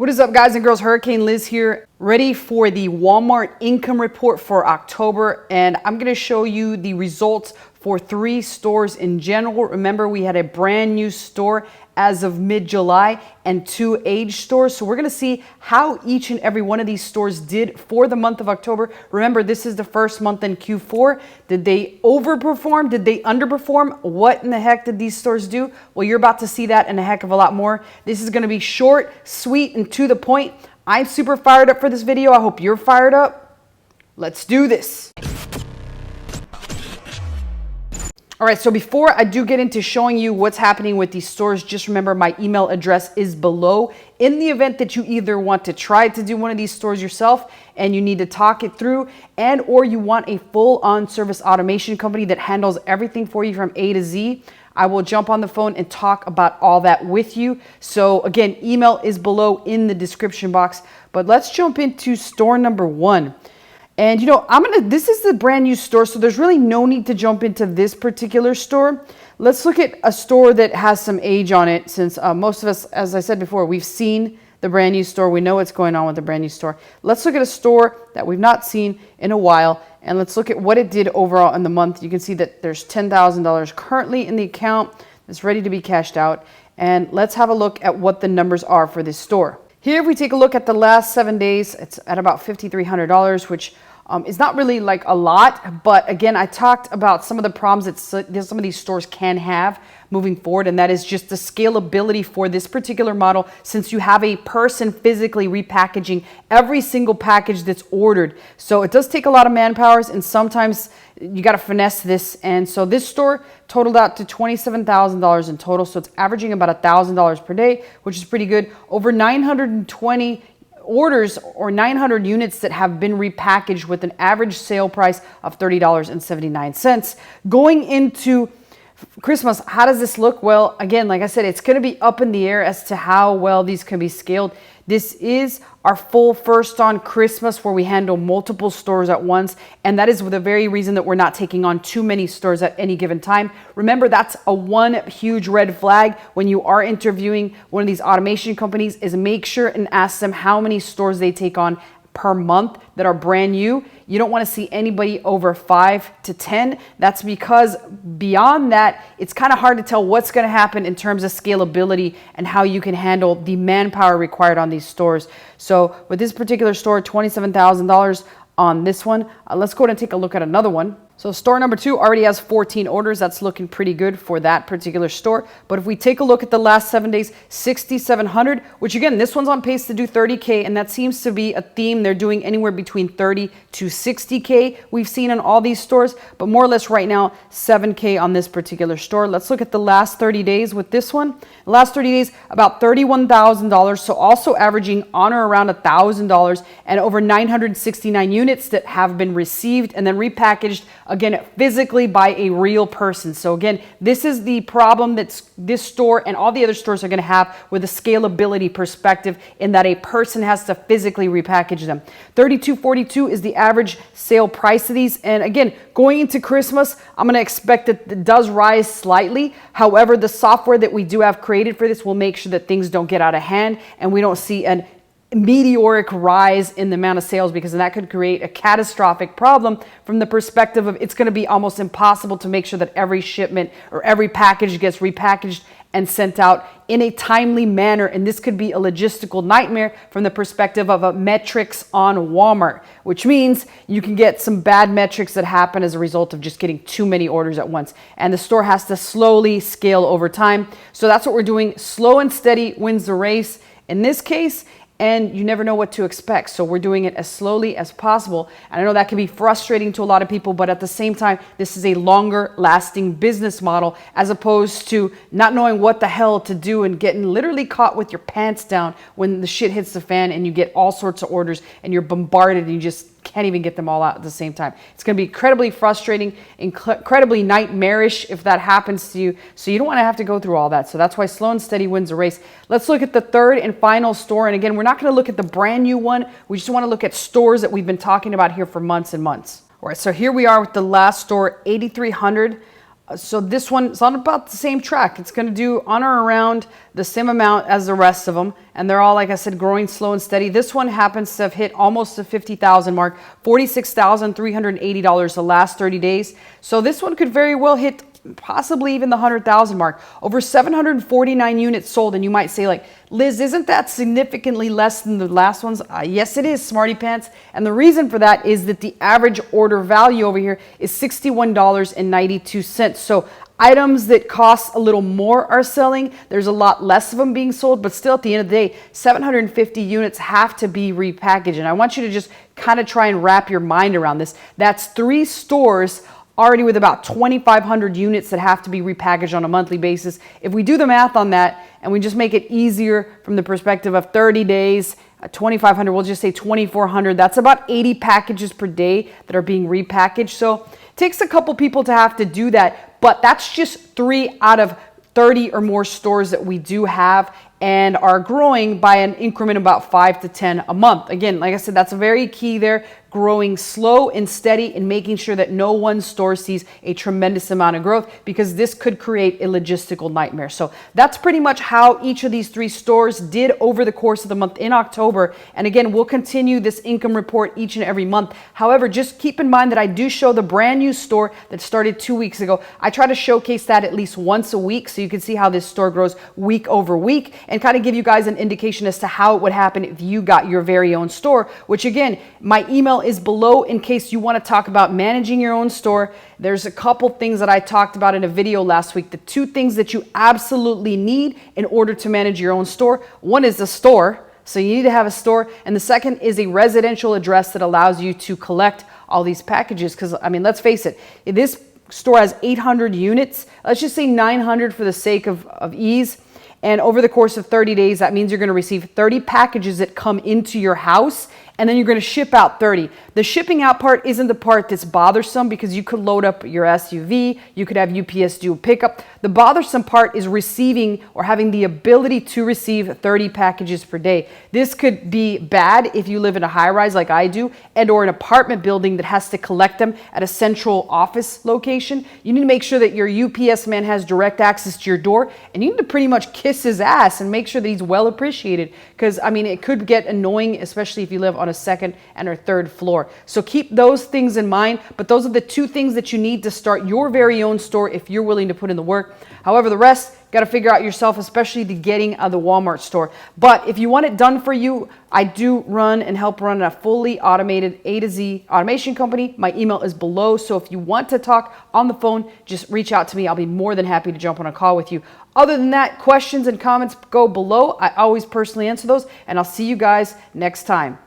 What is up, guys and girls? Hurricane Liz here, ready for the Walmart income report for October. And I'm going to show you the results for 3 stores in general. Remember, we had a brand new store as of mid-July and 2 age stores. So we're going to see how each and every one of these stores did for the month of October. Remember, this is the first month in Q4. Did they overperform? Did they underperform? What in the heck did these stores do? Well, you're about to see that and a heck of a lot more. This is going to be short, sweet, and to the point. I'm super fired up for this video. I hope you're fired up. Let's do this. All right, so before I do get into showing you what's happening with these stores, just remember my email address is below. In the event that you either want to try to do one of these stores yourself and you need to talk it through, and or you want a full-on service automation company that handles everything for you from A to Z, I will jump on the phone and talk about all that with you. So again, email is below in the description box, but let's jump into store number 1. And you know, this is the brand new store, so there's really no need to jump into this particular store. Let's look at a store that has some age on it, since most of us, as I said before, we've seen the brand new store. We know what's going on with the brand new store. Let's look at a store that we've not seen in a while, and let's look at what it did overall in the month. You can see that there's $10,000 currently in the account that's ready to be cashed out. And let's have a look at what the numbers are for this store. Here, if we take a look at the last 7 days, it's at about $5,300, which is not really like a lot, but again, I talked about some of the problems that some of these stores can have moving forward, and that is just the scalability for this particular model, since you have a person physically repackaging every single package that's ordered. So it does take a lot of manpower, and sometimes you got to finesse this. And so this store totaled out to $27,000 in total, so it's averaging about $1,000 per day, which is pretty good. Over 920 orders or 900 units that have been repackaged with an average sale price of $30.79. Going into Christmas, how does this look? Well, again, like I said, it's going to be up in the air as to how well these can be scaled. This is our full first on Christmas where we handle multiple stores at once. And that is the very reason that we're not taking on too many stores at any given time. Remember, that's one huge red flag when you are interviewing one of these automation companies, is make sure and ask them how many stores they take on per month that are brand new. You don't want to see anybody over 5 to 10. That's because beyond that, it's kind of hard to tell what's going to happen in terms of scalability and how you can handle the manpower required on these stores. So with this particular store, $27,000 on this one. Let's go ahead and take a look at another one. So store number 2 already has 14 orders. That's looking pretty good for that particular store. But if we take a look at the last 7 days, 6,700, which again, this one's on pace to do 30K. And that seems to be a theme. They're doing anywhere between 30 to 60K we've seen in all these stores. But more or less right now, 7K on this particular store. Let's look at the last 30 days with this one. The last 30 days, about $31,000. So also averaging on or around $1,000, and over 969 units that have been received and then repackaged, again, physically by a real person. So again, this is the problem that this store and all the other stores are going to have with a scalability perspective, in that a person has to physically repackage them. $32.42 is the average sale price of these. And again, going into Christmas, I'm going to expect that it does rise slightly. However, the software that we do have created for this will make sure that things don't get out of hand and we don't see an meteoric rise in the amount of sales, because that could create a catastrophic problem from the perspective of it's going to be almost impossible to make sure that every shipment or every package gets repackaged and sent out in a timely manner. And this could be a logistical nightmare from the perspective of metrics on Walmart, which means you can get some bad metrics that happen as a result of just getting too many orders at once. And the store has to slowly scale over time. So that's what we're doing. Slow and steady wins the race in this case. And you never know what to expect. So we're doing it as slowly as possible. And I know that can be frustrating to a lot of people, but at the same time, this is a longer lasting business model, as opposed to not knowing what the hell to do and getting literally caught with your pants down when the shit hits the fan and you get all sorts of orders and you're bombarded and you just can't even get them all out at the same time. It's going to be incredibly frustrating, incredibly nightmarish if that happens to you. So you don't want to have to go through all that. So that's why slow and steady wins the race. Let's look at the third and final store. And again, we're not going to look at the brand new one. We just want to look at stores that we've been talking about here for months and months. All right, so here we are with the last store, 8,300. So this one is on about the same track. It's going to do on or around the same amount as the rest of them. And they're all, like I said, growing slow and steady. This one happens to have hit almost the 50,000 mark, $46,380 the last 30 days. So this one could very well hit possibly even the 100,000 mark. Over 749 units sold. And you might say, like, Liz, isn't that significantly less than the last ones? Yes, it is, Smarty Pants. And the reason for that is that the average order value over here is $61.92. So items that cost a little more are selling. There's a lot less of them being sold, but still at the end of the day, 750 units have to be repackaged. And I want you to just kind of try and wrap your mind around this. That's 3 stores already with about 2,500 units that have to be repackaged on a monthly basis. If we do the math on that and we just make it easier from the perspective of 30 days, 2,500, we'll just say 2,400. That's about 80 packages per day that are being repackaged. So it takes a couple people to have to do that, but that's just 3 out of 30 or more stores that we do have and are growing by an increment of about 5 to 10 a month. Again, like I said, that's very key there, growing slow and steady and making sure that no one store sees a tremendous amount of growth, because this could create a logistical nightmare. So that's pretty much how each of these 3 stores did over the course of the month in October. And again, we'll continue this income report each and every month. However, just keep in mind that I do show the brand new store that started 2 weeks ago. I try to showcase that at least once a week so you can see how this store grows week over week and kind of give you guys an indication as to how it would happen if you got your very own store, which again, my email is below in case you want to talk about managing your own store. There's a couple things that I talked about in a video last week. The 2 things that you absolutely need in order to manage your own store. One is a store. So you need to have a store. And the second is a residential address that allows you to collect all these packages. Because, I mean, let's face it, this store has 800 units. Let's just say 900 for the sake of ease. And over the course of 30 days, that means you're going to receive 30 packages that come into your house, and then you're going to ship out 30. The shipping out part isn't the part that's bothersome, because you could load up your SUV, you could have UPS do a pickup. The bothersome part is receiving or having the ability to receive 30 packages per day. This could be bad if you live in a high rise like I do, and or an apartment building that has to collect them at a central office location. You need to make sure that your UPS man has direct access to your door, and you need to pretty much kiss his ass and make sure that he's well appreciated, because I mean, it could get annoying, especially if you live on a second and or third floor. So keep those things in mind, but those are the 2 things that you need to start your very own store if you're willing to put in the work. However, the rest, got to figure out yourself, especially the getting the Walmart store. But if you want it done for you, I do run and help run a fully automated A to Z automation company. My email is below. So if you want to talk on the phone, just reach out to me. I'll be more than happy to jump on a call with you. Other than that, questions and comments go below. I always personally answer those, and I'll see you guys next time.